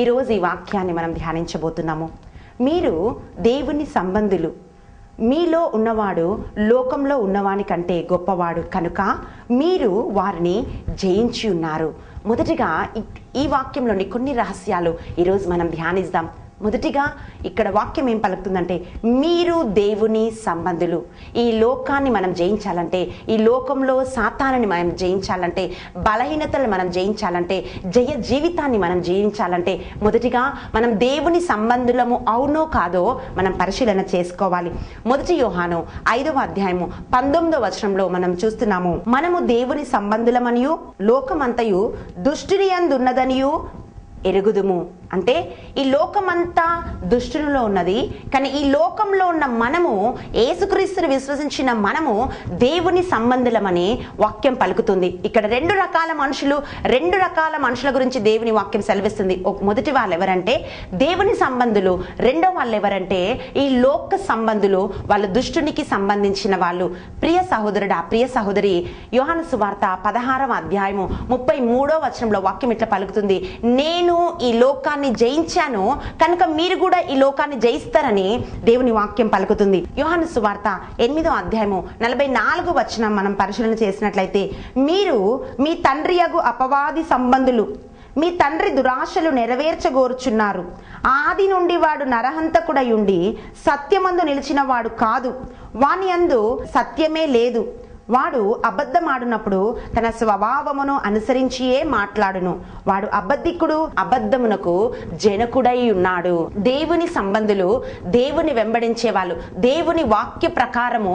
ఈరోజు ఈ వాక్యాన్ని మనం ధ్యానించబోతున్నాము. మీరు దేవుని సంబంధులు, మీలో ఉన్నవాడు లోకంలో ఉన్నవాని కంటే గొప్పవాడు కనుక మీరు వారిని జయించి ఉన్నారు. మొదటిగా ఈ వాక్యంలోని కొన్ని రహస్యాలు ఈరోజు మనం ధ్యానిద్దాం. మొదటిగా ఇక్కడ వాక్యం ఏం పలుకుతుందంటే, మీరు దేవుని సంబంధులు. ఈ లోకాన్ని మనం జయించాలంటే, ఈ లోకంలో సాతానుని మనం జయించాలంటే, బలహీనతలు మనం జయించాలంటే, జయ జీవితాన్ని మనం జీవించాలంటే మొదటిగా మనం దేవుని సంబంధులము అవునో కాదో మనం పరిశీలన చేసుకోవాలి. మొదటి యోహాను 5వ అధ్యాయము 19వ వచనంలో మనం చూస్తున్నాము, మనము దేవుని సంబంధులమనియు లోకమంతయు దుష్టుని యందున్నదనియు ఎరుగుదుము. అంటే ఈ లోకమంతా దుష్టునిలో ఉన్నది, కానీ ఈ లోకంలో ఉన్న మనము, యేసుక్రీస్తుని విశ్వసించిన మనము దేవుని సంబంధులమని వాక్యం పలుకుతుంది. ఇక్కడ రెండు రకాల మనుషుల గురించి దేవుని వాక్యం సెలవిస్తుంది. మొదటి వాళ్ళు ఎవరంటే దేవుని సంబంధులు, రెండో వాళ్ళు ఎవరంటే ఈ లోక సంబంధులు, వాళ్ళు దుష్టునికి సంబంధించిన వాళ్ళు. ప్రియ సహోదరుడా, ప్రియ సహోదరి, యోహాను సువార్త 16వ అధ్యాయము 33వ వచనంలో వాక్యం ఇట్లా పలుకుతుంది, నేను ఈ లోకాన్ని జయించాను కనుక మీరు కూడా ఈ లోకాన్ని జయిస్తారని దేవుని వాక్యం పలుకుతుంది. యోహాను సువార్త 8వ అధ్యాయము 44వ వచనం మనం పరిశీలన చేసినట్లయితే, మీరు మీ తండ్రి యగు అపవాది సంబంధులు, మీ తండ్రి దురాశలు నెరవేర్చగోరుచున్నారు. ఆది నుండి వాడు నరహంతకుడై ఉండి సత్యమందు నిలిచిన వాడు కాదు, వాని యందు సత్యమే లేదు. వాడు అబద్ధమాడునప్పుడు తన స్వభావమును అనుసరించియే మాట్లాడును. వాడు అబద్ధికుడు, అబద్ధమునకు జనకుడై ఉన్నాడు. దేవుని సంబంధులు, దేవుని వెంబడించేవాళ్ళు, దేవుని వాక్య ప్రకారము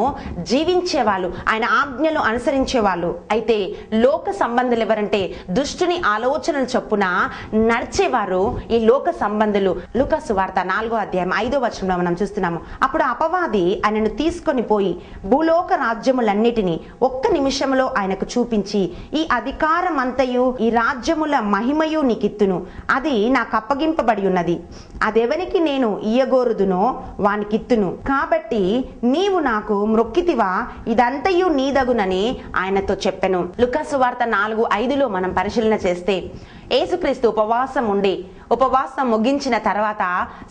జీవించేవాళ్ళు, ఆయన ఆజ్ఞలు అనుసరించేవాళ్ళు. అయితే లోక సంబంధులు ఎవరంటే దుష్టుని ఆలోచనలు చొప్పున నడిచేవారు ఈ లోక సంబంధులు. లూకా సువార్త 4వ అధ్యాయం 5వ వచనంలో మనం చూస్తున్నాము, అప్పుడు అపవాది ఆయనను తీసుకొని పోయి భూలోక రాజ్యములన్నిటినీ ఒక్క నిమిషంలో ఆయనకు చూపించి, ఈ అధికారం అంతయు ఈ రాజ్యముల మహిమయు నీకిత్తును, అది నాకు అప్పగింపబడి ఉన్నది, అదెవనికి నేను ఇయ్యగోరుదునో వానికిత్తును, కాబట్టి నీవు నాకు మ్రొక్కితివా, ఇదంతయు నీదగునని ఆయనతో చెప్పెను. లూకా సువార్త 4:5లో మనం పరిశీలన చేస్తే, యేసుక్రీస్తు ఉపవాసం ముగించిన తర్వాత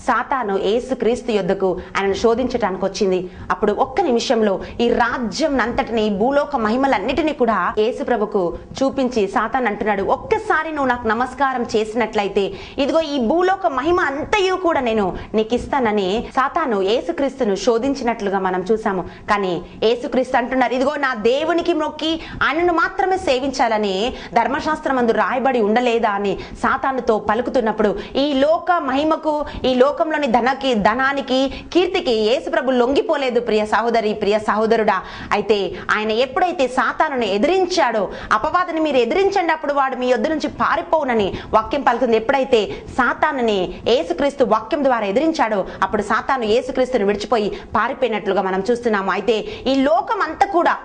సాతాను యేసుక్రీస్తు యొద్దకు ఆయనను శోధించడానికి వచ్చింది. అప్పుడు ఒక్క నిమిషంలో ఈ రాజ్యం అంతటిని, భూలోక మహిమలన్నిటినీ కూడా యేసు ప్రభుకు చూపించి సాతాను అంటున్నాడు, ఒక్కసారి నువ్వు నాకు నమస్కారం చేసినట్లయితే ఇదిగో ఈ భూలోక మహిమ అంతయు కూడా నేను నీకు ఇస్తానని సాతాను యేసుక్రీస్తును శోధించినట్లుగా మనం చూసాము. కానీ యేసుక్రీస్తు అంటున్నారు, ఇదిగో నా దేవునికి మొక్కి ఆయనను మాత్రమే సేవించాలని ధర్మశాస్త్రమందు రాయబడి ఉండలేదా అని సాతానుతో పలుకుతున్నప్పుడు, ఈ లోక మహిమకు, ఈ లోకంలోని ధనానికి, కీర్తికి యేసు ప్రభు లొంగిపోలేదు. ప్రియ సహోదరి, ప్రియ సహోదరుడా, అయితే ఆయన ఎప్పుడైతే సాతానుని ఎదిరించాడో, అపవాదిని మీరు ఎదిరించండి అప్పుడు వాడు మీ యొద్ద నుంచి పారిపోవునని వాక్యం పలుకుతుంది. ఎప్పుడైతే సాతానుని యేసుక్రీస్తు వాక్యం ద్వారా ఎదిరించాడో అప్పుడు సాతాను యేసుక్రీస్తుని విడిచిపోయి పారిపోయినట్లుగా మనం చూస్తున్నాము. అయితే ఈ లోకం అంతా కూడా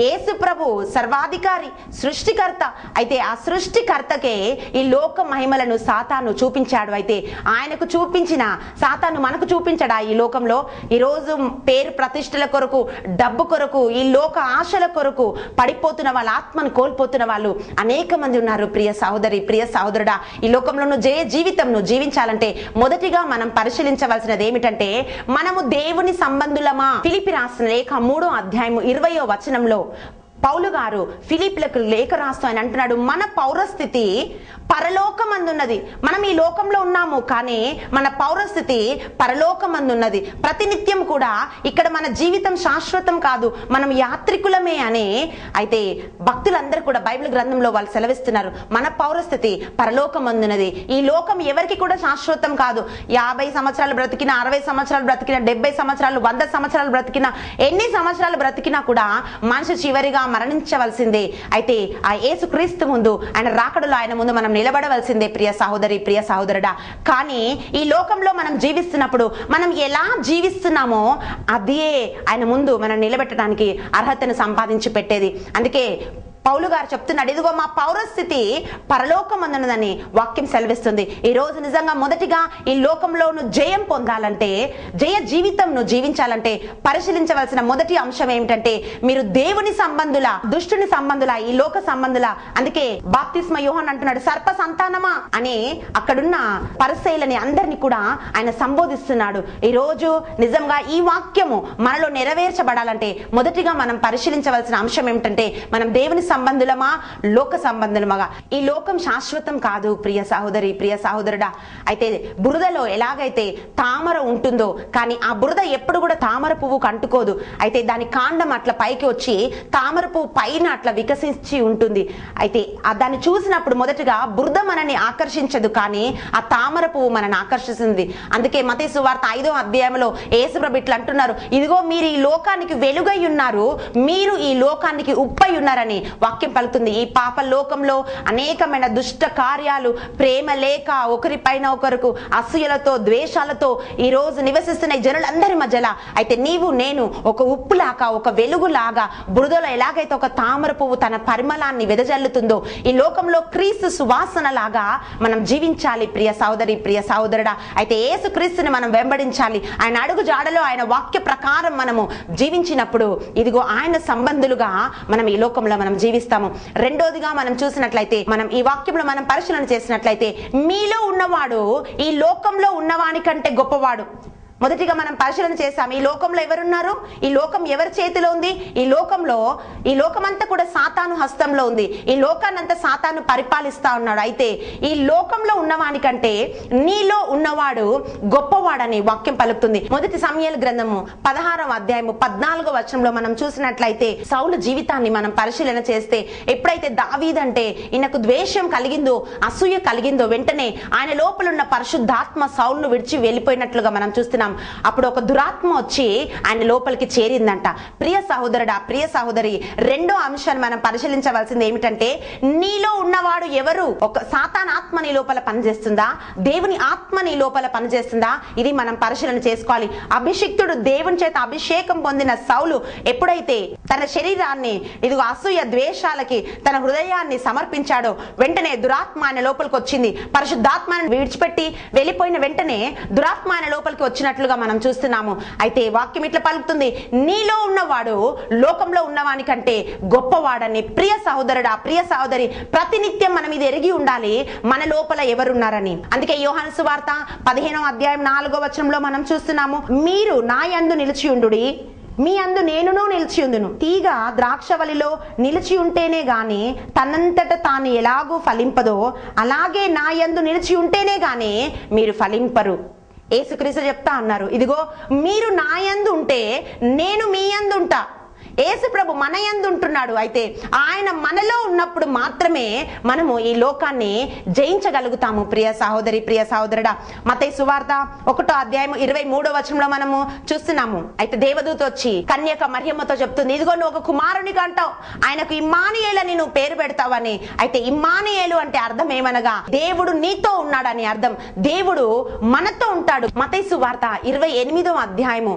యేసు ప్రభు సర్వాధికారి, సృష్టికర్త. అయితే ఆ సృష్టికర్తకే ఈ లోక మహిమలను సాతాను చూపించాడు. అయితే ఆయనకు చూపించిన సాతాను మనకు చూపించాడా? ఈ లోకంలో ఈరోజు పేరు ప్రతిష్టల కొరకు, డబ్బు కొరకు, ఈ లోక ఆశల కొరకు పడిపోతున్న వాళ్ళ, ఆత్మను కోల్పోతున్న వాళ్ళు అనేక మంది ఉన్నారు. ప్రియ సహోదరి, ప్రియ సహోదరుడా, ఈ లోకంలో జయ జీవితం జీవించాలంటే మొదటిగా మనం పరిశీలించవలసినది ఏమిటంటే, మనము దేవుని సంబంధులమా? ఫిలిప్పీ రాసిన లేఖ 3వ అధ్యాయము 20వ వచనంలో పౌలు గారు ఫిలిప్పీలకు లేఖ రాస్తూ ఆయన అంటున్నాడు, మన పౌరస్థితి పరలోకమందున్నది. మనం ఈ లోకంలో ఉన్నాము, కానీ మన పౌరస్థితి పరలోకమందున్నది. ప్రతినిత్యం కూడా ఇక్కడ మన జీవితం శాశ్వతం కాదు, మనం యాత్రికులమే అని. అయితే భక్తులందరూ కూడా బైబిల్ గ్రంథంలో వాళ్ళు సెలవిస్తున్నారు, మన పౌరస్థితి పరలోకమందున్నది. ఈ లోకం ఎవరికి కూడా శాశ్వతం కాదు. 50 సంవత్సరాలు బ్రతికినా, 60 సంవత్సరాలు బ్రతికినా, 70 సంవత్సరాలు, 100 సంవత్సరాలు బ్రతికినా, ఎన్ని సంవత్సరాలు బ్రతికినా కూడా మనిషి చివరిగా మరణించవలసిందే. అయితే ఆ యేసుక్రీస్తు ముందు, ఆయన రాకడలో ఆయన ముందు మనం నిలబడవలసిందే. ప్రియ సహోదరి, ప్రియ సహోదరుడా, కానీ ఈ లోకంలో మనం జీవిస్తున్నప్పుడు మనం ఎలా జీవిస్తున్నామో అదే ఆయన ముందు మనం నిలబెట్టడానికి అర్హతను సంపాదించి పెట్టేది. అందుకే పౌలు గారు చెప్తున్నాడు, ఇదిగో మా పౌరస్థితి పరలోకమందున్నదని వాక్యం సెలవిస్తుంది. ఈ రోజు నిజంగా మొదటిగా ఈ లోకంలో నువ్వు జయం పొందాలంటే, జయ జీవితం నువ్వు జీవించాలంటే పరిశీలించవలసిన మొదటి అంశం ఏమిటంటే, మీరు దేవుని సంబంధుల, దుష్టుని సంబంధుల, ఈ లోక సంబంధుల. అందుకే బాప్తిస్మ యోహాన్ అంటున్నాడు, సర్ప సంతానమా అని అక్కడున్న పరిసయ్యులని అందరినీ కూడా ఆయన సంబోధిస్తున్నాడు. ఈ రోజు నిజంగా ఈ వాక్యము మనలో నెరవేర్చబడాలంటే మొదటిగా మనం పరిశీలించవలసిన అంశం ఏమిటంటే, మనం దేవుని సంబంధులమా, లోక సంబంధులమా. ఈ లోకం శాశ్వతం కాదు ప్రియ సహోదరి, ప్రియ సహోదరుడా. అయితే బురదలో ఎలాగైతే తామర ఉంటుందో, కానీ ఆ బురద ఎప్పుడు కూడా తామర పువ్వుకు అంటుకోదు. అయితే దాని కాండం అట్లా పైకి వచ్చి తామర పువ్వు పైన అట్లా వికసించి ఉంటుంది. అయితే దాన్ని చూసినప్పుడు మొదటగా బురద మనని ఆకర్షించదు, కానీ ఆ తామర పువ్వు మనని ఆకర్షిస్తుంది. అందుకే మత్తయి సువార్త 5వ అధ్యాయంలో యేసుప్రభు ఇట్లా అంటున్నారు, ఇదిగో మీరు ఈ లోకానికి వెలుగై ఉన్నారు, మీరు ఈ లోకానికి ఉప్పై ఉన్నారని వాక్యం పలుకుతుంది. ఈ పాప లోకంలో అనేకమైన దుష్ట కార్యాలు, ప్రేమ లేక, ఒకరిపైన ఒకరికి అసూయలతో, ద్వేషాలతో ఈ రోజు నివసిస్తున్న జనులందరి మధ్యలో అయితే నీవు నేను ఒక ఉప్పులాగా, ఒక వెలుగులాగా, బురదలో ఎలాగైతే ఒక తామర పువ్వు తన పరిమళాన్ని వెదజల్లుతుందో, ఈ లోకంలో క్రీస్తు సువాసన లాగా మనం జీవించాలి ప్రియ సహోదరి, ప్రియ సహోదరుడా. అయితే యేసు క్రీస్తుని మనం వెంబడించాలి. ఆయన అడుగు జాడలో, ఆయన వాక్య ప్రకారం మనము జీవించినప్పుడు ఇదిగో ఆయన సంబంధులుగా మనం ఈ లోకంలో మనం జీవిస్తాము. రెండోదిగా మనం చూసినట్లయితే, మనం ఈ వాక్యంలో మనం పరిశీలన చేసినట్లయితే, మీలో ఉన్నవాడు ఈ లోకంలో ఉన్నవాని కంటే గొప్పవాడు. మొదటిగా మనం పరిశీలన చేశాం, ఈ లోకంలో ఎవరున్నారు, ఈ లోకం ఎవరి చేతిలో ఉంది, ఈ లోకమంతా కూడా సాతాను హస్తంలో ఉంది. ఈ లోకాన్నంతా సాతాను పరిపాలిస్తా ఉన్నాడు. అయితే ఈ లోకంలో ఉన్నవాని కంటే నీలో ఉన్నవాడు గొప్పవాడని వాక్యం పలుకుతుంది. మొదటి సమూయేలు గ్రంథము 16వ అధ్యాయము 14వ వచనంలో మనం చూసినట్లయితే, సౌలు జీవితాన్ని మనం పరిశీలన చేస్తే, ఎప్పుడైతే దావీదంటే ఈయనకు ద్వేషం కలిగిందో, అసూయ కలిగిందో, వెంటనే ఆయన లోపల ఉన్న పరిశుద్ధాత్మ సౌలును విడిచి వెళ్ళిపోయినట్లుగా మనం చూస్తున్నాం. అప్పుడు ఒక దురాత్మ వచ్చి ఆయన లోపలికి చేరిందంట. ప్రియ సహోదరుడా, ప్రియ సహోదరి, రెండో అంశాన్ని మనం పరిశీలించవలసింది ఏమిటంటే, నీలో ఉన్నవాడు ఎవరు? ఒక సాతాన్ ఆత్మ నీ లోపల పనిచేస్తుందా, దేవుని ఆత్మ నీ లోపల పనిచేస్తుందా? ఇది మనం పరిశీలన చేసుకోవాలి. అభిషిక్తుడు, దేవుని చేత అభిషేకం పొందిన సౌలు ఎప్పుడైతే తన శరీరాన్ని ఇదిగో అసూయ ద్వేషాలకి తన హృదయాన్ని సమర్పించాడో, వెంటనే దురాత్మ ఆయన లోపలికి వచ్చింది. పరిశుద్ధాత్మను విడిచిపెట్టి వెళ్ళిపోయిన వెంటనే దురాత్మ ఆయన లోపలికి వచ్చినట్లుగా మనం చూస్తున్నాము. అయితే వాక్యం ఇట్లా పలుకుతుంది, నీలో ఉన్నవాడు లోకంలో ఉన్నవాని కంటే గొప్పవాడని. ప్రియ సహోదరుడా, ప్రియ సహోదరి, ప్రతినిత్యం మనం ఇది ఎరిగి ఉండాలి, మన లోపల ఎవరున్నారని. అందుకే యోహాను సువార్త 15వ అధ్యాయం 4వ వచనంలో మనం చూస్తున్నాము, మీరు నా యందు నిలిచి ఉండుడి, మీ అందు నేనును నిలిచి ఉందును. తీగ ద్రాక్షవల్లిలో నిలిచి ఉంటేనే గాని తనంతట తాను ఎలాగూ ఫలింపదో, అలాగే నా యందు నిలిచి ఉంటేనే గాని మీరు ఫలింపరు. యేసుక్రీస్తు చెప్తా అన్నారు, ఇదిగో మీరు నా యందు ఉంటే నేను మీ యందు ఉంటా. యేసు ప్రభు మన యందు ఉంటున్నాడు. అయితే ఆయన మనలో ఉన్నప్పుడు మాత్రమే మనము ఈ లోకాన్ని జయించగలుగుతాము. ప్రియ సహోదరి, ప్రియ సహోదరుడా, మత్తయి సువార్త 1వ అధ్యాయం 23వ వచనంలో మనము చూస్తున్నాము. అయితే దేవదూత వచ్చి కన్యక మరియమ్మతో చెప్తుంది, ఇదిగో నువ్వు ఒక కుమారునికి అంటావు, ఆయనకు ఇమ్మానుయేలు అని నువ్వు పేరు పెడతావని. అయితే ఇమ్మానుయేలు అంటే అర్థం ఏమనగా దేవుడు నీతో ఉన్నాడని అర్థం. దేవుడు మనతో ఉంటాడు. మత్తయి సువార్త 28వ అధ్యాయము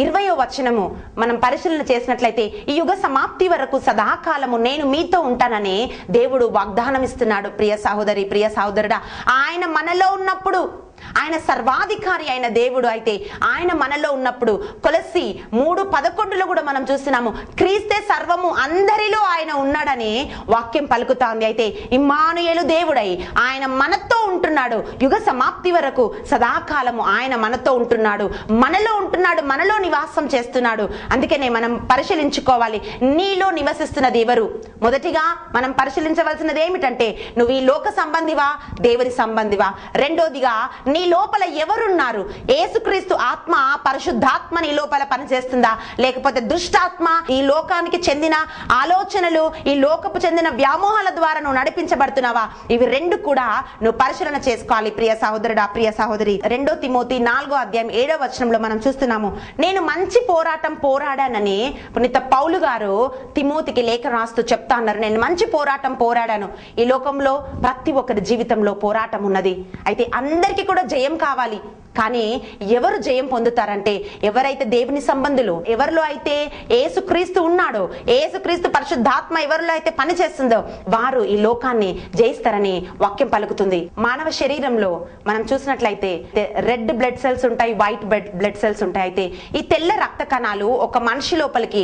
20వ వచనము మనం పరిశీలన చేసినట్లయితే, ఈ యుగ సమాప్తి వరకు సదాకాలము నేను మీతో ఉంటానని దేవుడు వాగ్దానం ఇస్తున్నాడు. ప్రియ సహోదరి, ప్రియ సహోదరుడా, ఆయన మనలో ఉన్నప్పుడు, ఆయన సర్వాధికారి అయిన దేవుడు. అయితే ఆయన మనలో ఉన్నప్పుడు కొలస్సి 3:11లో కూడా మనం చూస్తున్నాము, క్రీస్తే సర్వము, అందరిలో ఆయన ఉన్నాడని వాక్యం పలుకుతాంది. అయితే ఇమ్మానుయేలు దేవుడై ఆయన మనతో ఉంటున్నాడు. యుగ సమాప్తి వరకు సదాకాలము ఆయన మనతో ఉంటున్నాడు, మనలో ఉంటున్నాడు, మనలో నివాసం చేస్తున్నాడు. అందుకనే మనం పరిశీలించుకోవాలి, నీలో నివసిస్తున్నది ఎవరు. మొదటిగా మనం పరిశీలించవలసినది ఏమిటంటే, నువ్వు ఈ లోక సంబంధివా, దేవుని సంబంధివా? రెండోదిగా, నీ లోపల ఎవరున్నారు? యేసుక్రీస్తు ఆత్మ, పరిశుద్ధాత్మ నీ లోపల పనిచేస్తుందా, లేకపోతే దుష్టాత్మ, ఈ లోకానికి చెందిన ఆలోచనలు, ఈ లోకపు చెందిన వ్యామోహాల ద్వారా నువ్వు నడిపించబడుతున్నావా? ఇవి రెండు కూడా నువ్వు పరిశీలన చేసుకోవాలి ప్రియ సహోదరుడా, ప్రియ సహోదరి. 2 తిమోతి 4వ అధ్యాయం 7వ వచనంలో మనం చూస్తున్నాము, నేను మంచి పోరాటం పోరాడానని పునీత పౌలు గారు తిమోతికి లేఖ రాస్తూ చెప్తా అన్నారు. నేను మంచి పోరాటం పోరాడాను. ఈ లోకంలో ప్రతి ఒక్కరి జీవితంలో పోరాటం ఉన్నది. అయితే అందరికీ కూడా జయం కావాలి. కానీ ఎవరు జయం పొందుతారంటే ఎవరైతే దేవుని సంబంధులు, ఎవరిలో అయితే యేసుక్రీస్తు ఉన్నాడో, యేసుక్రీస్తు పరిశుద్ధాత్మ ఎవరిలో అయితే పనిచేస్తుందో వారు ఈ లోకాన్ని జయిస్తారని వాక్యం పలుకుతుంది. మానవ శరీరంలో మనం చూసినట్లయితే రెడ్ బ్లడ్ సెల్స్ ఉంటాయి, వైట్ బ్లడ్ సెల్స్ ఉంటాయి. అయితే ఈ తెల్ల రక్త కణాలు ఒక మనిషి లోపలికి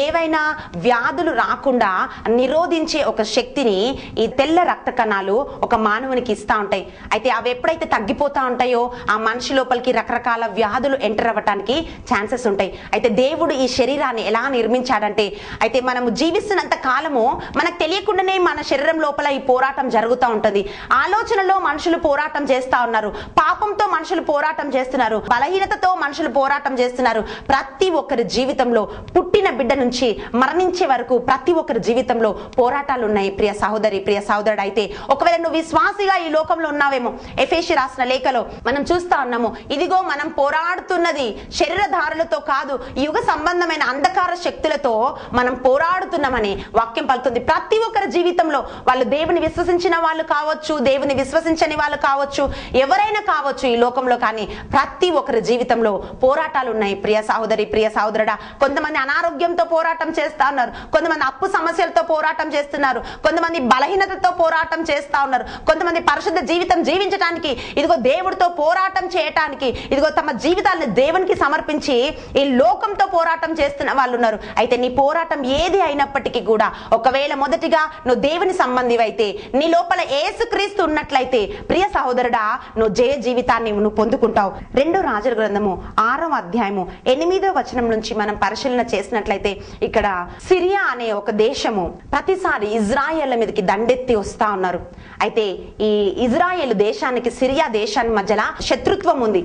ఏవైనా వ్యాధులు రాకుండా నిరోధించే ఒక శక్తిని ఈ తెల్ల రక్త కణాలు ఒక మానవునికి ఇస్తా ఉంటాయి. అయితే అవి ఎప్పుడైతే తగ్గిపోతా ఉంటాయో ఆ మనిషి లోపలికి రకరకాల వ్యాధులు ఎంటర్ అవ్వటానికి ఛాన్సెస్ ఉంటాయి. అయితే దేవుడు ఈ శరీరాన్ని ఎలా నిర్మించాడంటే, అయితే మనము జీవిస్తున్నంత కాలము మనకు తెలియకుండానే మన శరీరం లోపల ఈ పోరాటం జరుగుతూ ఉంటుంది. ఆలోచనలో మనుషులు పోరాటం చేస్తా ఉన్నారు, పాపంతో మనుషులు పోరాటం చేస్తున్నారు, బలహీనతతో మనుషులు పోరాటం చేస్తున్నారు. ప్రతి ఒక్కరి జీవితంలో పుట్టిన బిడ్డ నుంచి మరణించే వరకు ప్రతి ఒక్కరి జీవితంలో పోరాటాలు ఉన్నాయి ప్రియ సహోదరి, ప్రియ సహోదరుడు. అయితే ఒకవేళ నువ్వు విశ్వాసిగా ఈ లోకంలో ఉన్నావేమో, ఎఫెసీ రాసిన లేఖలో మనం చూస్తా ఉన్నాము, ఇదిగో మనం పోరాడుతున్నది శరీరధారులతో కాదు, యుగ సంబంధమైన అంధకార శక్తులతో మనం పోరాడుతున్నామని వాక్యం పలుకుతుంది. ప్రతి ఒక్కరి జీవితంలో వాళ్ళు దేవుని విశ్వసించిన వాళ్ళు కావచ్చు, దేవుని విశ్వసించని వాళ్ళు కావచ్చు, ఎవరైనా కావచ్చు ఈ లోకంలో, కానీ ప్రతి ఒక్కరి జీవితంలో పోరాటాలు ఉన్నాయి ప్రియ సహోదరి, ప్రియ సహోదరుడా. కొంతమంది అనారోగ్యంతో పోరాటం చేస్తా ఉన్నారు, కొంతమంది అప్పు సమస్యలతో పోరాటం చేస్తున్నారు, కొంతమంది బలహీనతతో పోరాటం చేస్తా ఉన్నారు, కొంతమంది పరిశుద్ధ జీవితం జీవించడానికి, ఇదిగో దేవుడితో పోరాటం చేయటానికి, ఇదిగో తమ జీవితాలను దేవునికి సమర్పించి ఈ లోకంతో పోరాటం చేస్తున్న వాళ్ళు ఉన్నారు. అయితే నీ పోరాటం ఏది అయినప్పటికీ కూడా, ఒకవేళ మొదటిగా నువ్వు దేవుని సంబంధివి అయితే, నీ లోపల యేసుక్రీస్తు ఉన్నట్లయితే ప్రియ సహోదరుడా, నువ్వు జయ జీవితాన్ని నువ్వు పొందుకుంటావు. 2 రాజుల గ్రంథము 6వ అధ్యాయము 8వ వచనం నుంచి మనం పరిశీలన చేసినట్లయితే, ఇక్కడ సిరియా అనే ఒక దేశము ప్రతిసారి ఇజ్రాయేళ్ల మీదకి దండెత్తి వస్తా ఉన్నారు. అయితే ఈ ఇజ్రాయేల్ దేశానికి సిరియా దేశానికి మధ్యలో శత్రుత్వం ఉంది.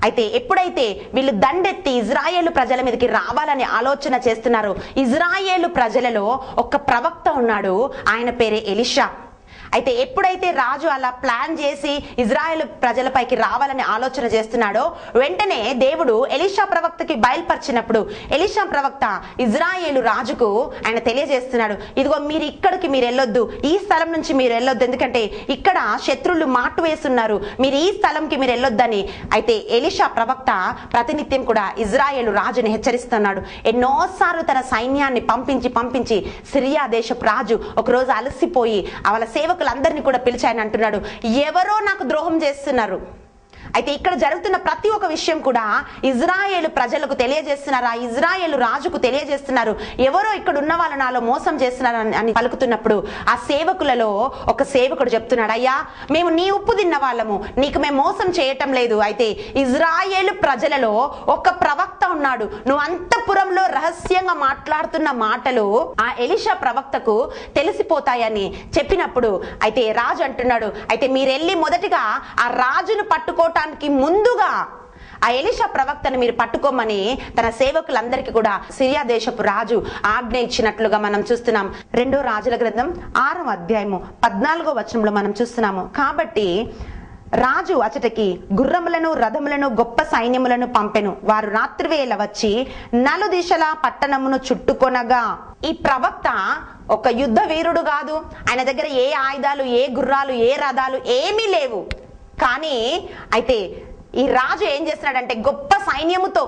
అయితే ఎప్పుడైతే వీళ్ళు దండెత్తి ఇజ్రాయేలు ప్రజల మీదకి రావాలని ఆలోచన చేస్తున్నారు, ఇజ్రాయేలు ప్రజలలో ఒక ప్రవక్త ఉన్నాడు, ఆయన పేరే ఎలీషా. అయితే ఎప్పుడైతే రాజు అలా ప్లాన్ చేసి ఇజ్రాయెల్ ప్రజలపైకి రావాలని ఆలోచన చేస్తున్నాడో, వెంటనే దేవుడు ఎలీషా ప్రవక్తకి బయలుపరిచినప్పుడు ఎలీషా ప్రవక్త ఇజ్రాయేలు రాజుకు ఆయన తెలియజేస్తున్నాడు, ఇదిగో మీరు ఇక్కడికి మీరు వెళ్ళొద్దు, ఈ స్థలం నుంచి మీరు వెళ్ళొద్దు, ఎందుకంటే ఇక్కడ శత్రువులు మాటు వేస్తున్నారు, మీరు ఈ స్థలంకి మీరు వెళ్ళొద్దని. అయితే ఎలీషా ప్రవక్త ప్రతినిత్యం కూడా ఇజ్రాయేలు రాజుని హెచ్చరిస్తున్నాడు. ఎన్నోసార్లు తన సైన్యాన్ని పంపించి సిరియా దేశపు రాజు ఒకరోజు అలసిపోయి వాళ్ళ సేవకులందరినీ కూడా పిలిచి ఆయన అంటున్నాడు, ఎవరో నాకు ద్రోహం చేస్తున్నారు. అయితే ఇక్కడ జరుగుతున్న ప్రతి ఒక్క విషయం కూడా ఇజ్రాయేలు ప్రజలకు తెలియజేస్తున్నారు, ఆ ఇజ్రాయేలు రాజుకు తెలియజేస్తున్నారు, ఎవరో ఇక్కడ ఉన్న వాళ్ళు నాలో మోసం చేస్తున్నారు అని పలుకుతున్నప్పుడు ఆ సేవకులలో ఒక సేవకుడు చెప్తున్నాడు, అయ్యా మేము నీ ఉప్పు తిన్న వాళ్ళము, నీకు మేము మోసం చేయటం లేదు. అయితే ఇజ్రాయేలు ప్రజలలో ఒక ప్రవక్త ఉన్నాడు, నువ్వు అంతఃపురంలో రహస్యంగా మాట్లాడుతున్న మాటలు ఆ ఎలీషా ప్రవక్తకు తెలిసిపోతాయని చెప్పినప్పుడు అయితే రాజు అంటున్నాడు, అయితే మీరు వెళ్ళి మొదటిగా ఆ రాజును పట్టుకోవటానికి ముందుగా ఆ ఎలీషా ప్రవక్తను మీరు పట్టుకోమని తన సేవకులందరికీ కూడా సిరియా దేశపు రాజు ఆజ్ఞ ఇచ్చినట్లుగా మనం చూస్తున్నాం. 2 రాజుల గ్రంథం 6వ అధ్యాయము 14వ వచనంలో మనం చూస్తున్నాము. కాబట్టి రాజు అచటకి గుర్రములను రథములను గొప్ప సైన్యములను పంపెను, వారు రాత్రివేళ వచ్చి నలుదిశలా పట్టణమును చుట్టుకొనగా. ఈ ప్రవక్త ఒక యుద్ధ వీరుడు కాదు, ఆయన దగ్గర ఏ ఆయుధాలు, ఏ గుర్రాలు, ఏ రథాలు ఏమీ లేవు. కానీ అయితే ఈ రాజు ఏం చేస్తున్నాడంటే గొప్ప సైన్యముతో,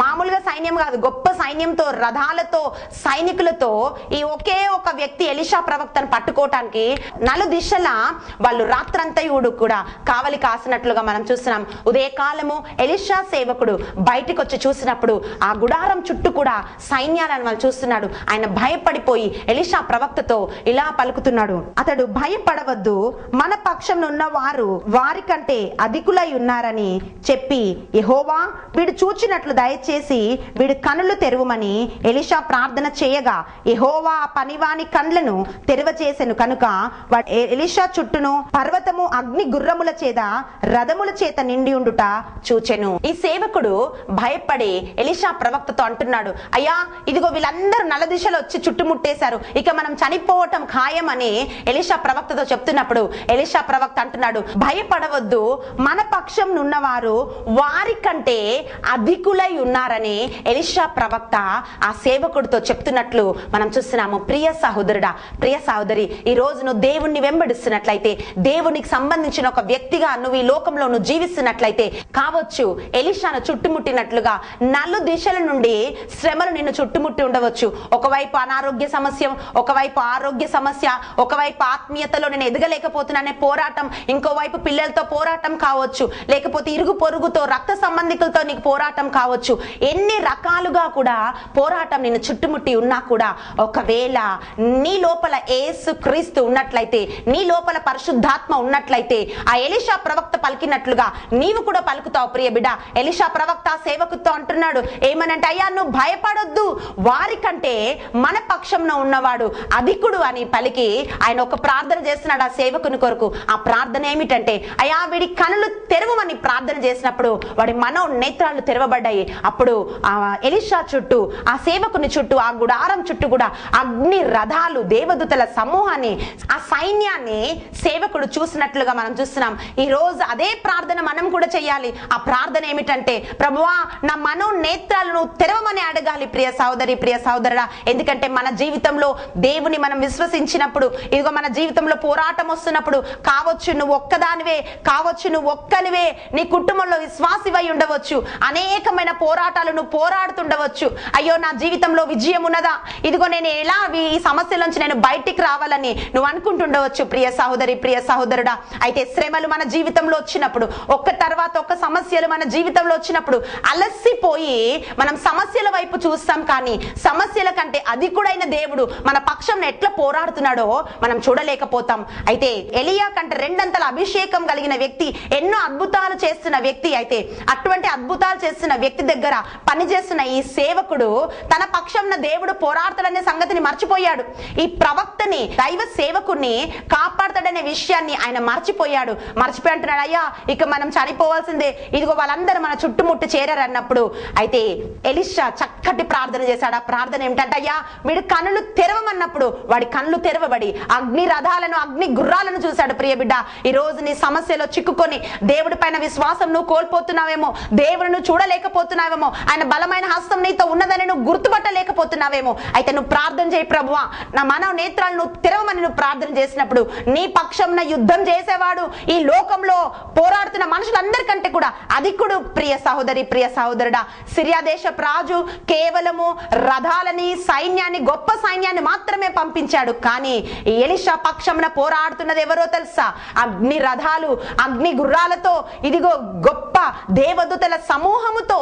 మామూలుగా సైన్యం కాదు, గొప్ప సైన్యంతో, రథాలతో, సైనికులతో ఈ ఒకే ఒక వ్యక్తి ఎలీషా ప్రవక్తను పట్టుకోవటానికి నలుదిశలా వాళ్ళు రాత్రంతయుడు కూడా కావలి కాసినట్లుగా మనం చూస్తున్నాం. ఉదయకాలము ఎలీషా సేవకుడు బయటికి వచ్చి చూసినప్పుడు ఆ గుడారం చుట్టూ కూడా సైన్యాలను వాళ్ళు చూస్తున్నాడు. ఆయన భయపడిపోయి ఎలీషా ప్రవక్తతో ఇలా పలుకుతున్నాడు, అతడు భయపడవద్దు, మన పక్షం ఉన్న వారు వారికంటే అధికులై ఉన్నారని చెప్పి, యెహోవా వీడు చూచినట్లు చేసి వీడి కనులు తెరువమని ఎలీషా ప్రార్థన చేయగా, యెహోవా ఆ పనివాని కండ్లను తెరవచేసెను కనుక ఎలీషా చుట్టూను పర్వతము అగ్ని గుర్రముల చేత రథముల చేత నిండి ఉండుట చూచెను. ఈ సేవకుడు భయపడి ఎలీషా ప్రవక్తతో అంటున్నాడు, అయ్యా ఇదిగో వీళ్ళందరూ నలుదిశలో వచ్చి చుట్టుముట్టేశారు, ఇక మనం చనిపోవటం ఖాయమని ఎలీషా ప్రవక్తతో చెప్తున్నప్పుడు ఎలీషా ప్రవక్త అంటున్నాడు, భయపడవద్దు, మన పక్షం ఉన్నవారు వారికంటే అధికులై ఉన్నారని ఎలీషా ప్రవక్త ఆ సేవకుడితో చెప్తున్నట్లు మనం చూస్తున్నాము. ప్రియ సహోదరుడా, ప్రియ సహోదరి, ఈ రోజు నువ్వు దేవుణ్ణి వెంబడిస్తున్నట్లయితే, దేవునికి సంబంధించిన ఒక వ్యక్తిగా నువ్వు ఈ లోకంలో నువ్వు జీవిస్తున్నట్లయితే కావచ్చు ఎలీషాను చుట్టుముట్టినట్లుగా నలు దిశల నుండి శ్రమలు నిన్ను చుట్టుముట్టి ఉండవచ్చు. ఒకవైపు అనారోగ్య సమస్య, ఒకవైపు ఆరోగ్య సమస్య, ఒకవైపు ఆత్మీయతలో నేను ఎదగలేకపోతున్నానే పోరాటం, ఇంకోవైపు పిల్లలతో పోరాటం కావచ్చు, లేకపోతే ఇరుగు పొరుగుతో రక్త సంబంధికులతో నీకు పోరాటం కావచ్చు. ఎన్ని రకాలుగా కూడా పోరాటం నిన్ను చుట్టుముట్టి ఉన్నా కూడా ఒకవేళ నీ లోపల యేసు క్రీస్తు ఉన్నట్లయితే, నీ లోపల పరిశుద్ధాత్మ ఉన్నట్లయితే ఆ ఎలీషా ప్రవక్త పలికినట్లుగా నీవు కూడా పలుకుతావు. ప్రియ బిడ్డ, ఎలీషా ప్రవక్త సేవకుతో అంటున్నాడు ఏమనంటే, అయ్యా నువ్వు భయపడొద్దు, వారికంటే మన పక్షంలో ఉన్నవాడు అధికుడు అని పలికి ఆయన ఒక ప్రార్థన చేస్తున్నాడు ఆ సేవకుని కొరకు. ఆ ప్రార్థన ఏమిటంటే, అయ్యా వీడి కనులు తెరవమని ప్రార్థన చేసినప్పుడు వాడి మనో నేత్రాలు తెరవబడ్డాయి. అప్పుడు ఆ ఎలీషా చుట్టూ, ఆ సేవకుని చుట్టూ, ఆ గుడారం చుట్టూ కూడా అగ్ని రథాలు, దేవదూతల సమూహాన్ని, ఆ సైన్యాన్ని సేవకుడు చూసినట్లుగా మనం చూస్తున్నాం. ఈ రోజు అదే ప్రార్థన మనం కూడా చేయాలి. ఆ ప్రార్థన ఏమిటంటే, ప్రభువా నా మనో నేత్రాలను తెరవమని అడగాలి. ప్రియ సహోదరి, ప్రియ సహోదరుడా, ఎందుకంటే మన జీవితంలో దేవుని మనం విశ్వసించినప్పుడు, ఇదిగో మన జీవితంలో పోరాటం వస్తున్నప్పుడు కావచ్చు నువ్వు ఒక్కదానివే, కావచ్చు నువ్వు ఒక్కనివే, నీ కుటుంబంలో విశ్వాసివై ఉండవచ్చు, అనేకమైన పోరాటాలు నువ్వు పోరాడుతుండవచ్చు. అయ్యో నా జీవితంలో విజయం ఉన్నదా, ఇదిగో నేను ఎలా ఈ సమస్యల నుంచి నేను బయటికి రావాలని నువ్వు అనుకుంటుండవచ్చు. ప్రియ సహోదరి, ప్రియ సహోదరుడా, అయితే శ్రమలు మన జీవితంలో వచ్చినప్పుడు, ఒక్క తర్వాత ఒక సమస్యలు మన జీవితంలో వచ్చినప్పుడు అలసిపోయి మనం సమస్యల వైపు చూస్తాం, కానీ సమస్యల కంటే అధికుడైన దేవుడు మన పక్షంలో ఎట్లా పోరాడుతున్నాడో మనం చూడలేకపోతాం. అయితే ఎలియా కంటే రెండంతల అభిషేకం కలిగిన వ్యక్తి, ఎన్నో అద్భుతాలు చేస్తున్న వ్యక్తి, అయితే అటువంటి అద్భుతాలు చేస్తున్న వ్యక్తి దగ్గర పనిచేస్తున్న ఈ సేవకుడు తన పక్షంలో దేవుడు పోరాడతాడనే సంగతిని మర్చిపోయాడు. ఈ ప్రవక్తని, దైవ సేవకుని కాపాడతాడనే విషయాన్ని ఆయన మర్చిపోయాడు. మర్చిపోయి అంటున్నాడు, అయ్యా ఇక మనం చనిపోవాల్సిందే, ఇదిగో వాళ్ళందరూ మన చుట్టుముట్టు చేరారు అన్నప్పుడు అయితే ఎలీషా చక్కటి ప్రార్థన చేశాడు. ఆ ప్రార్థన ఏమిటంటే, అయ్యా వీడు కనులు తెరవమన్నప్పుడు వాడి కళ్ళు తెరవబడి అగ్ని రథాలను, అగ్ని గుర్రాలను చూశాడు. ప్రియ బిడ్డ, ఈ రోజు నీ సమస్యలో చిక్కుకొని దేవుడి పైన విశ్వాసం నువ్వు కోల్పోతున్నావేమో, దేవుని నువ్వు చూడలేకపోతున్నావేమో, ఆయన బలమైన హస్తం నీతో ఉన్నదని నువ్వు గుర్తుపట్టలేకపోతున్నావేమో. అయితే నువ్వు ప్రార్థన చేయి, ప్రభువా నా మనో నేత్రాలను నువ్వు తెరవమని నువ్వు ప్రార్థన చేసినప్పుడు నీ పక్షంన యుద్ధం చేసేవాడు ఈ లోకంలో పోరాడుతున్న మనుషులందరికంటే కూడా అధికుడు. ప్రియ సహోదరి, ప్రియ సహోదరుడా, సిరియా దేశపు రాజు కేవలము రథాలని, సైన్యాన్ని, గొప్ప సైన్యాన్ని మాత్రమే పంపించాడు. కానీ ఎలీషా పక్షంన పోరాడుతున్నది ఎవరో తెలుసా? అగ్ని రథాలు, అగ్ని గుర్రాలతో, ఇదిగో గొప్ప దేవదూతల సమూహముతో.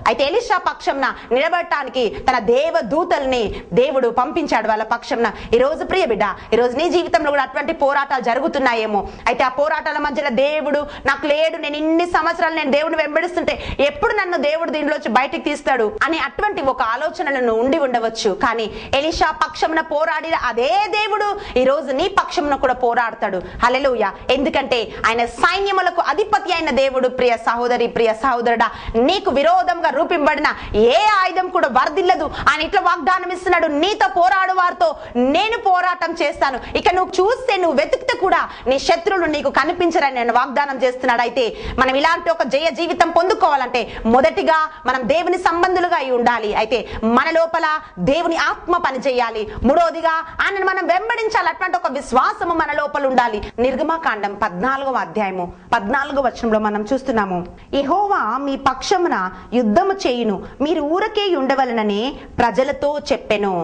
అయితే ఎలీషా పక్షంన నిలబడటానికి తన దేవదూతల్ని దేవుడు పంపించాడు వాళ్ళ పక్షంన. ఈ రోజు ప్రియ బిడ్డ, ఈ రోజు నీ జీవితంలో కూడా అటువంటి పోరాటాలు జరుగుతున్నాయేమో. అయితే ఆ పోరాటాల మధ్యలో దేవుడు నాకు లేడు, నేను ఇన్ని సంవత్సరాలు నేను దేవుడిని వెంబడిస్తుంటే ఎప్పుడు నన్ను దేవుడు దీనిలోంచి బయటికి తీస్తాడు అని అటువంటి ఒక ఆలోచనలను ఉండి ఉండవచ్చు. కానీ ఎలీషా పక్షమున పోరాడిన అదే దేవుడు ఈ రోజు నీ పక్షమున కూడా పోరాడతాడు. హల్లెలూయా. ఎందుకంటే ఆయన సైన్యములకు అధిపతి అయిన దేవుడు. ప్రియ సహోదరి, ప్రియ సహోదరుడా, నీకు విరోధంగా రూపింపబడిన ఏ ఆయుధం కూడా వర్ధిల్లదు. ఆయన ఇట్లా వాగ్దానం ఇస్తున్నాడు, నీతో పోరాడు వారితో నేను పోరాటం చేస్తాను. ఇక నువ్వు చూస్తే, నువ్వు వెతికితే కూడా నీ శత్రువులు నీకు కనిపించరని నేను వాగ్దానం చేస్తున్నాడు. అయితే మనం ఇలాంటి ఒక జయ జీవితం పొందుకోవాలంటే మొదటిగా మనం దేవుని సంబంధులుగా అయి ఉండాలి. అయితే మన లోపల దేవుని ఆత్మ పని చేయాలి. మూడోదిగా ఆయనను మనం వెంబడించాలి. అటువంటి ఒక విశ్వాసము మన లోపల ఉండాలి. నిర్గమకాండం 14వ అధ్యాయము 14వ వచనంలో మనం చూస్తున్నాము, యెహోవా మీ పక్షమున యుద్ధము చేయును, మీరు ఊరకే ఉండవలనని ప్రజలతో చెప్పెను.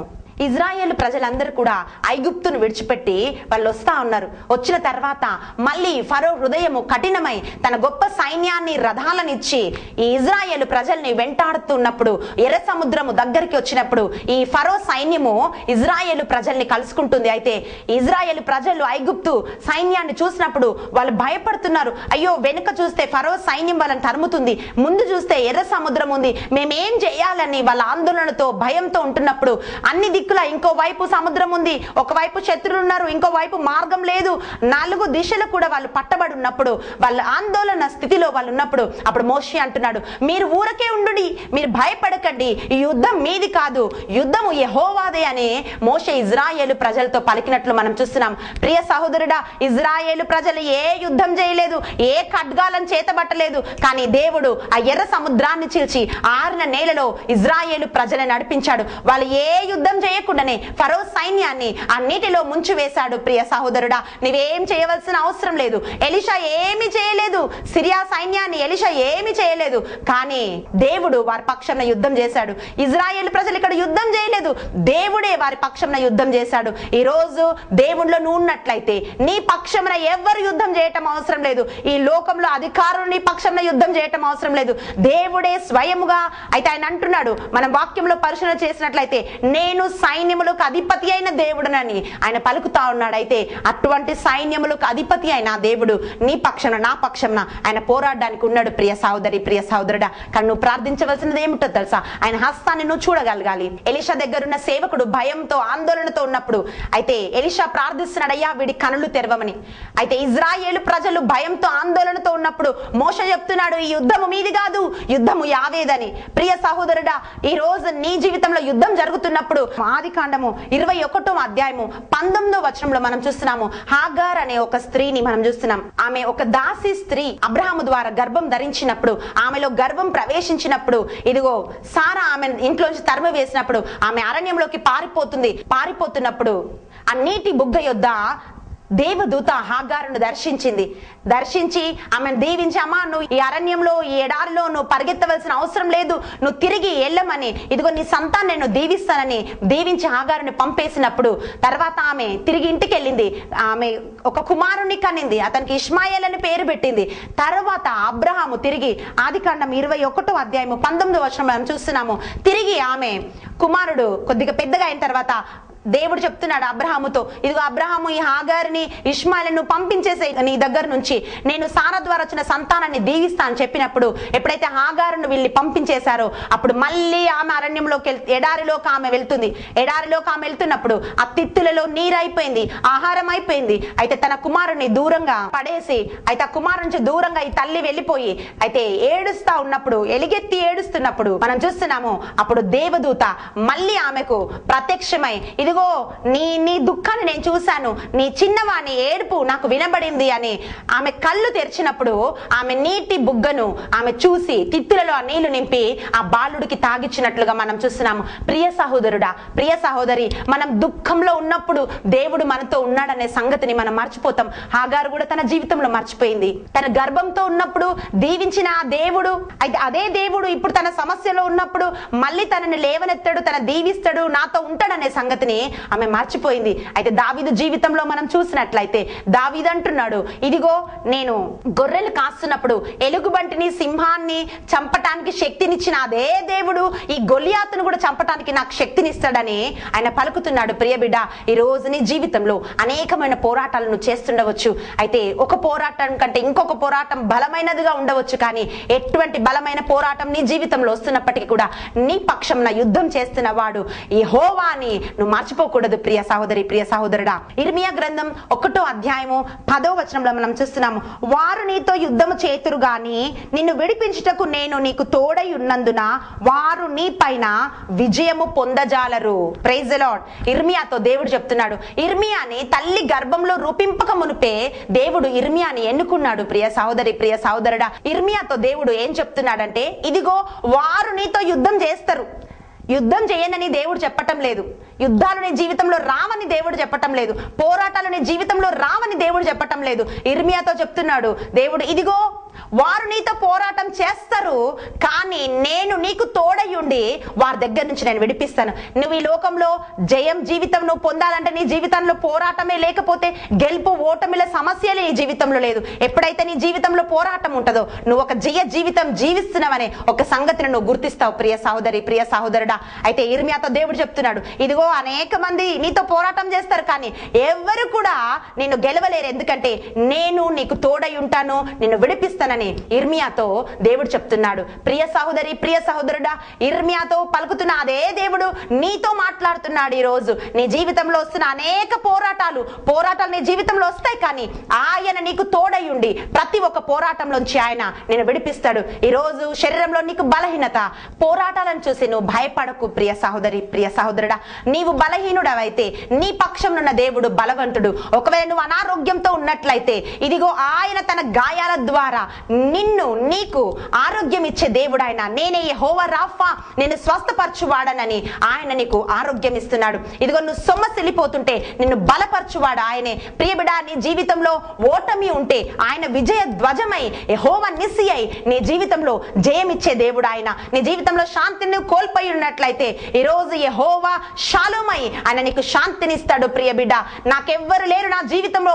ఇజ్రాయేల్ ప్రజలందరూ కూడా ఐగుప్తును విడిచిపెట్టి వాళ్ళు వస్తా ఉన్నారు. వచ్చిన తర్వాత మళ్ళీ ఫరో హృదయము కఠినమై తన గొప్ప సైన్యాన్ని, రథాలను ఇచ్చి ఈ ఇజ్రాయేల్ ప్రజల్ని వెంటాడుతున్నప్పుడు, ఎర్ర సముద్రము దగ్గరికి వచ్చినప్పుడు ఈ ఫరో సైన్యము ఇజ్రాయేల్ ప్రజల్ని కలుసుకుంటుంది. అయితే ఇజ్రాయేల్ ప్రజలు ఐగుప్తు సైన్యాన్ని చూసినప్పుడు వాళ్ళు భయపడుతున్నారు. అయ్యో వెనుక చూస్తే ఫరో సైన్యం వాళ్ళని తరుముతుంది, ముందు చూస్తే ఎర్ర సముద్రం ఉంది, మేమేం చేయాలని వాళ్ళ ఆందోళనతో, భయంతో ఉంటున్నప్పుడు అన్ని దిక్కుల ఇంకో వైపు సముద్రం ఉంది, ఒకవైపు శత్రులు ఉన్నారు, ఇంకో వైపు మార్గం లేదు, 4 దిశలు కూడా వాళ్ళు పట్టబడి ఉన్నప్పుడు, వాళ్ళ ఆందోళన స్థితిలో వాళ్ళు ఉన్నప్పుడు అప్పుడు మోషే అంటున్నాడు, మీరు ఊరకే ఉండుడి, మీరు భయపడకండి, ఈ యుద్ధం మీది కాదు, యుద్ధము యెహోవాదే అని మోషే ఇజ్రాయేలు ప్రజలతో పలికినట్లు మనం చూస్తున్నాం. ప్రియ సహోదరుడా, ఇజ్రాయేలు ప్రజలు ఏ యుద్ధం చేయలేదు, ఏ ఖడ్గాలను చేతబట్టలేదు, కానీ దేవుడు ఆ ఎర్ర సముద్రాన్ని చీల్చి ఆరిన నేలలో ఇజ్రాయేలు ప్రజలను నడిపించాడు. వాళ్ళు ఏ యుద్ధం చేయకుండానే ఫరో సైన్యాన్ని ఆ నీటిలో ముంచి వేశాడు. ప్రియ సహోదరుడా, నీవేం చేయవలసిన అవసరం లేదు. ఎలీషా ఏమి చేయలేదు, సిరియా సైన్యాన్ని ఎలీషా ఏమి చేయలేదు, కానీ దేవుడు వారి పక్షంన యుద్ధం చేశాడు. ఇజ్రాయేల్ ప్రజలు ఇక్కడ యుద్ధం చేయలేదు, దేవుడే వారి పక్షంన యుద్ధం చేశాడు. ఈ రోజు దేవునిలో నువ్వు ఉన్నట్లయితే నీ పక్షంన ఎవరు యుద్ధం చేయటం అవసరం లేదు. ఈ లోకంలో అధికారులు నీ పక్షంన యుద్ధం చేయటం అవసరం లేదు. దేవుడే స్వయముగా, అయితే ఆయన అంటున్నాడు, మనం వాక్యంలో పరిశీలన చేసినట్లయితే నేను సైన్యములకు అధిపతి అయిన దేవుడునని ఆయన పలుకుతా ఉన్నాడు. అయితే అటువంటి సైన్యములకు అధిపతి అయిన దేవుడు నీ పక్షంన నా పక్షంన ఆయన పోరాడడానికి ఉన్నాడు. ప్రియ సహోదరి, ప్రియ సహోదరుడా, కానీ నువ్వు ప్రార్థించవలసినది ఏమిటో తెలుసా? ఆయన హస్తాన్ని నువ్వు చూడగలగాలి. ఎలీషా దగ్గరున్న సేవకుడు భయంతో ఆందోళనతో ఉన్నప్పుడు అయితే ఎలీషా ప్రార్థిస్తున్నాడు, అయ్యా వీడి కనులు తెరవమని. అయితే ఇజ్రాయేలు ప్రజలు భయంతో ఆందోళనతో ఉన్నప్పుడు మోషే చెప్తున్నాడు, ఈ యుద్ధము మీది కాదు, యుద్ధము యావేదని. ప్రియ సహోదరుడా, ఈ రోజు నీ జీవితంలో యుద్ధం జరుగుతున్నప్పుడు ఆదికాండము 21వ అధ్యాయము 19వ వచనంలో మనం చూస్తున్నాము, హాగార్ అనే ఒక స్త్రీని మనం చూస్తున్నాం. ఆమె ఒక దాసి స్త్రీ అబ్రహాము ద్వారా గర్భం ధరించినప్పుడు, ఆమెలో గర్భం ప్రవేశించినప్పుడు, ఇదిగో సారా ఆమె ఇంట్లోంచి తరిమి వేసినప్పుడు ఆమె అరణ్యంలోకి పారిపోతున్నప్పుడు ఆ నీటి బుగ్గ యొద్ద దేవదూత హాగారును దర్శించి ఆమెను దీవించి, అమ్మా నువ్వు ఈ అరణ్యంలో ఈ ఎడారిలో నువ్వు పరిగెత్తవలసిన అవసరం లేదు, నువ్వు తిరిగి వెళ్ళమని, ఇదిగో నీ సంతానం నేను దీవిస్తానని దీవించి హాగారుని పంపేసినప్పుడు తర్వాత ఆమె తిరిగి ఇంటికి వెళ్ళింది. ఆమె ఒక కుమారుణ్ణి కనింది, అతనికి ఇష్మాయేల్ అని పేరు పెట్టింది. తర్వాత అబ్రహాము తిరిగి ఆదికాండం 21వ అధ్యాయము 19వ వచనం మనం చూస్తున్నాము, తిరిగి ఆమె కుమారుడు కొద్దిగా పెద్దగా అయిన తర్వాత దేవుడు చెప్తున్నాడు అబ్రహాముతో, ఇదిగో అబ్రహాము ఈ హాగారిని ఇష్మాయేలును పంపించేసే నీ దగ్గర నుంచి, నేను సారా ద్వారా వచ్చిన సంతానాన్ని దీవిస్తా అని చెప్పినప్పుడు ఎప్పుడైతే హాగారును వీళ్ళని పంపించేశారో అప్పుడు మళ్ళీ ఆమె అరణ్యంలోకి ఎడారిలోకి ఆమె వెళ్తున్నప్పుడు ఆ తిత్తులలో నీరైపోయింది, ఆహారం అయిపోయింది. అయితే తన కుమారుని దూరంగా పడేసి, అయితే ఆ కుమారు నుంచి దూరంగా ఈ తల్లి వెళ్ళిపోయి అయితే ఏడుస్తా ఉన్నప్పుడు, ఎలిగెత్తి ఏడుస్తున్నప్పుడు మనం చూస్తున్నాము, అప్పుడు దేవదూత మళ్ళీ ఆమెకు ప్రత్యక్షమై, ఇదిగో నీ దుఃఖాన్ని నేను చూశాను, నీ చిన్నవాని ఏడుపు నాకు వినబడింది అని ఆమె కళ్ళు తెరిచినప్పుడు ఆమె నీటి బుగ్గను ఆమె చూసి తిత్తులలో ఆ నీళ్లు నింపి ఆ బాలుడికి తాగిచ్చినట్లుగా మనం చూస్తున్నాము. ప్రియ సహోదరుడా, ప్రియ సహోదరి, మనం దుఃఖంలో ఉన్నప్పుడు దేవుడు మనతో ఉన్నాడనే సంగతిని మనం మర్చిపోతాం. హాగారు కూడా తన జీవితంలో మర్చిపోయింది. తన గర్భంతో ఉన్నప్పుడు దీవించిన ఆ దేవుడు, అయితే అదే దేవుడు ఇప్పుడు తన సమస్యలో ఉన్నప్పుడు మళ్ళీ తనని లేవనెత్తాడు, తన దీవిస్తాడు, నాతో ఉంటాడనే సంగతిని ఆమె మర్చిపోయింది. అయితే దావీదు జీవితంలో మనం చూసినట్లయితే దావీదు అంటున్నాడు, ఇదిగో నేను గొర్రెలు కాస్తున్నప్పుడు ఎలుగుబంటిని సింహాన్ని చంపటానికి శక్తినిచ్చిన అదే దేవుడు ఈ గొలియాతును కూడా చంపటానికి నాకు శక్తినిస్తాడని ఆయన పలుకుతున్నాడు. ప్రియ బిడ్డ, ఈ రోజు నీ జీవితంలో అనేకమైన పోరాటాలను చేస్తుండవచ్చు. అయితే ఒక పోరాటం కంటే ఇంకొక పోరాటం బలమైనదిగా ఉండవచ్చు, కానీ ఎటువంటి బలమైన పోరాటం నీ జీవితంలో వస్తున్నప్పటికీ కూడా నీ పక్షంన యుద్ధం చేస్తున్న వాడు యెహోవా అని నువ్వు మర్చిపోకూడదు. ప్రియ సహోదరి, ప్రియ సహోదరుడా, ఇర్మియా గ్రంథం 1వ అధ్యాయము 10వ వచనంలో మనం చూస్తున్నాము, వారు నీతో యుద్ధము చేతురు గాని నిన్ను విడిపించుటకు నేను నీకు తోడై ఉన్నందున వారు నీ పైన విజయము పొందజాలరు. Praise the Lord. ఇర్మియాతో దేవుడు చెప్తున్నాడు, ఇర్మియాని తల్లి గర్భంలో రూపింపక మునిపే దేవుడు ఇర్మియాని ఎన్నుకున్నాడు. ప్రియ సహోదరి, ప్రియ సహోదరుడా, ఇర్మియాతో దేవుడు ఏం చెప్తున్నాడంటే, ఇదిగో వారు నీతో యుద్ధం చేస్తారు, యుద్ధం చేయనని దేవుడు చెప్పటం లేదు, యుద్ధాలు నీ జీవితంలో రావని దేవుడు చెప్పటం లేదు, పోరాటాలు నీ జీవితంలో రావని దేవుడు చెప్పటం లేదు. ఇర్మియాతో చెప్తున్నాడు దేవుడు, ఇదిగో వారు నీతో పోరాటం చేస్తారు, కానీ నేను నీకు తోడయ్యుండి వారి దగ్గర నుంచి నేను విడిపిస్తాను. నువ్వు ఈ లోకంలో జయం జీవితం నువ్వు పొందాలంటే నీ జీవితంలో పోరాటమే లేకపోతే గెలుపు ఓటమిల సమస్యలే నీ జీవితంలో లేదు. ఎప్పుడైతే నీ జీవితంలో పోరాటం ఉంటుందో నువ్వు ఒక జీవితం జీవిస్తున్నావనే ఒక సంగతిని నువ్వు గుర్తిస్తావు. ప్రియ సహోదరి, ప్రియ సహోదరుడా, అయితే ఇర్మియాతో దేవుడు చెప్తున్నాడు, ఇదిగో అనేక మంది నీతో పోరాటం చేస్తారు, కానీ ఎవరు కూడా నిన్ను గెలవలేరు, ఎందుకంటే నేను నీకు తోడై ఉంటాను, నిన్ను విడిపిస్తాను నడిపిస్తానని ఇర్మియాతో దేవుడు చెప్తున్నాడు. ప్రియ సహోదరి, ప్రియ సహోదరుడా, ఇర్మియాతో పలుకుతున్న అదే దేవుడు నీతో మాట్లాడుతున్నాడు. ఈ రోజు నీ జీవితంలో వస్తున్న అనేక పోరాటాలు నీ జీవితంలో వస్తాయి, కానీ ఆయన నీకు తోడై ఉండి ప్రతి ఒక్క పోరాటంలోంచి ఆయన నేను విడిపిస్తాడు. ఈ రోజు శరీరంలో నీకు బలహీనత, పోరాటాలను చూసి నువ్వు భయపడకు ప్రియ సహోదరి, ప్రియ సహోదరుడా. నీవు బలహీనుడవైతే నీ పక్షం ఉన్న దేవుడు బలవంతుడు. ఒకవేళ నువ్వు అనారోగ్యంతో ఉన్నట్లయితే ఇదిగో ఆయన తన గాయాల ద్వారా నీకు ఆరోగ్యం ఇచ్చే దేవుడు ఆయన. నేనే యెహోవా రాఫా, నేను స్వస్థపరచువాడనని ఆయన నీకు ఆరోగ్యం ఇస్తున్నాడు. ఇదిగో నువ్వు సొమ్మసిల్లిపోతుంటే నిన్ను బలపరచువాడు ఆయనే. ప్రియబిడా, నీ జీవితంలో ఓటమి ఉంటే ఆయన విజయ ధ్వజమై యెహోవా నిస్సి అయి నీ జీవితంలో జయమిచ్చే దేవుడు ఆయన. నీ జీవితంలో శాంతిని కోల్పోయి ఉన్నట్లయితే ఈ రోజు యెహోవా షాలోమై ఆయన నీకు శాంతినిస్తాడు. ప్రియబిడ్డ, నాకెవ్వరు లేరు, నా జీవితంలో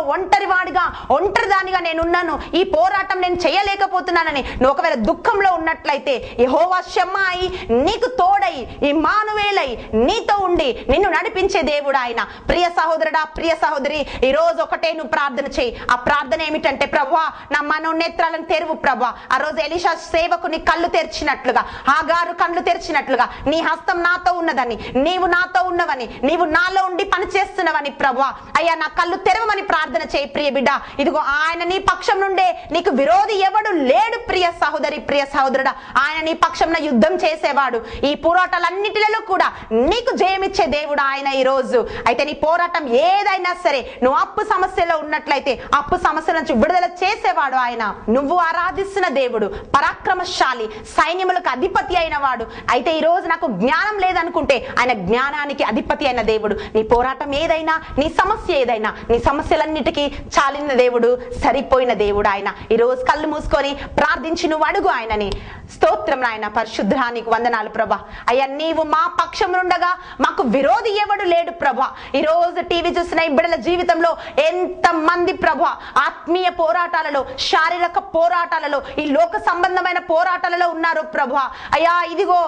ఒంటరిదానిగా నేనున్నాను, ఈ పోరాటం నేను చేయలేకపోతున్నానని నువ్వు ఒకవేళ దుఃఖంలో ఉన్నట్లయితే యెహోవా షమ్మాయి నీకు తోడై ఇమ్మానువేలై నీతో ఉండి నిన్ను నడిపించే దేవుడు ఆయన. ప్రియ సహోదరుడా, ప్రియ సహోదరి, ఈ రోజు ఒకటే నువ్వు ప్రార్థన చేయి. ఆ ప్రార్థన ఏమిటంటే, ప్రభువా నా మనోనేత్రాలను తెరువు ప్రభువా. ఆ రోజు ఎలీషా సేవకుని కళ్ళు తెరిచినట్లుగా, హాగారు కళ్ళు తెరిచినట్లుగా నీ హస్తం నాతో ఉన్నదని, నీవు నాతో ఉన్నవని, నీవు నాలో ఉండి పని చేస్తున్నవని ప్రభువా అయ్యా నా కళ్ళు తెరవమని ప్రార్థన చేయి. ప్రియ బిడ్డ, ఇదిగో ఆయన నీ పక్షం నుండే, నీకు విరోధి ఎవడు లేడు ప్రియ సహోదరి, ప్రియ సహోదరుడా. ఆయన నీ పక్షంలో యుద్ధం చేసేవాడు. ఈ పోరాటాలన్నిటిలో కూడా నీకు జయమిచ్చే దేవుడు ఆయన. ఈ రోజు అయితే నీ పోరాటం ఏదైనా సరే, నువ్వు అప్పు సమస్యలో ఉన్నట్లయితే అప్పు సమస్య నుంచి విడుదల చేసేవాడు ఆయన. నువ్వు ఆరాధిస్తున్న దేవుడు పరాక్రమశాలి, సైన్యములకు అధిపతి అయిన వాడు. అయితే ఈ రోజు నాకు జ్ఞానం లేదనుకుంటే ఆయన జ్ఞానానికి అధిపతి అయిన దేవుడు. నీ పోరాటం ఏదైనా, నీ సమస్య ఏదైనా, నీ సమస్యలన్నిటికీ చాలిన దేవుడు, సరిపోయిన దేవుడు ఆయన. ఈ రోజు కళ్ళు మూసుకొని ప్రార్థించి నువ్వు అడుగు ఆయనని. స్తోత్రం నాయన, పరిశుద్ధానికి వందనాలు ప్రభా. అయ్యా నీవు మా పక్షం ఉండగా మాకు విరోధి ఎవడు లేడు ప్రభా. ఈ రోజు టీవీ చూసిన ఈ బిడ్డల జీవితంలో ఎంత మంది ప్రభా ఆత్మీయ పోరాటాలలో, శారీరక పోరాటాలలో, ఈ లోక సంబంధమైన పోరాటాలలో ఉన్నారు ప్రభా. అయ్యా ఇదిగో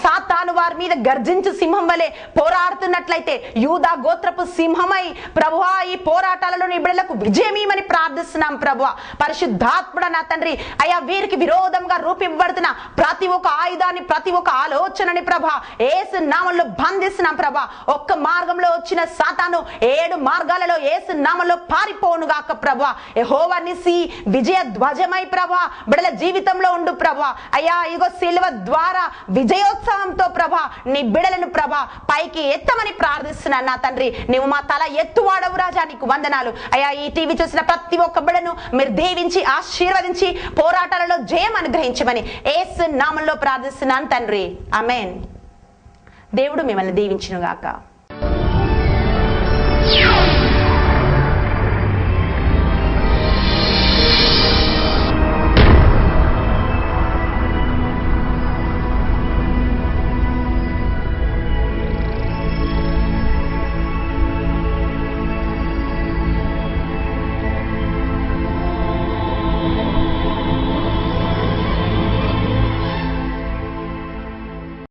సాతాను వారి మీద గర్జించు సింహం వలె పోరాడుతున్నట్లయితే యూదా గోత్రపు సింహమై ప్రభువా ఈ పోరాటాలలో నీ బిడ్డలకు విజయమీమని ప్రార్థిస్తున్నాం ప్రభువా. పరిశుద్ధాత్ముడ నా తండ్రి, అయ్యా వీరికి విరోధంగా రూపింపబడుతున్న ప్రతి ఒక్క ఆయుధాన్ని, ప్రతి ఒక్క ఆలోచనని ప్రభా యేసు నామములో బంధిస్తున్నాం ప్రభా. ఒక్క మార్గంలో వచ్చిన సాతాను 7 మార్గాలలో యేసు నామములో పారిపోను గాక ప్రభా. యెహోవా నిస్సి విజయ ధ్వజమై ప్రభా బిడ్డల జీవితంలో ఉండు ప్రభా. అయ్యా ఇగో సిలువ ద్వారా విజయోత్సవంతో ప్రభా నీ బిడ్డలను ప్రభా పైకి ఎత్తమని ప్రార్థిస్తున్నాను నా తండ్రి. నువ్వు మా తల ఎత్తువాడవు రాజా, నీకు వందనాలు. అయ్యా ఈ టీవీ చూసిన ప్రతి ఒక్క బిడ్డను మీరు దీవించి ఆశీర్వదించి పోరాటాలలో జయం అనుగ్రహించమని యేసు నామములో ప్రార్థిస్తున్నాను తండ్రి. ఆమేన్. దేవుడు మిమ్మల్ని దీవించును గాక.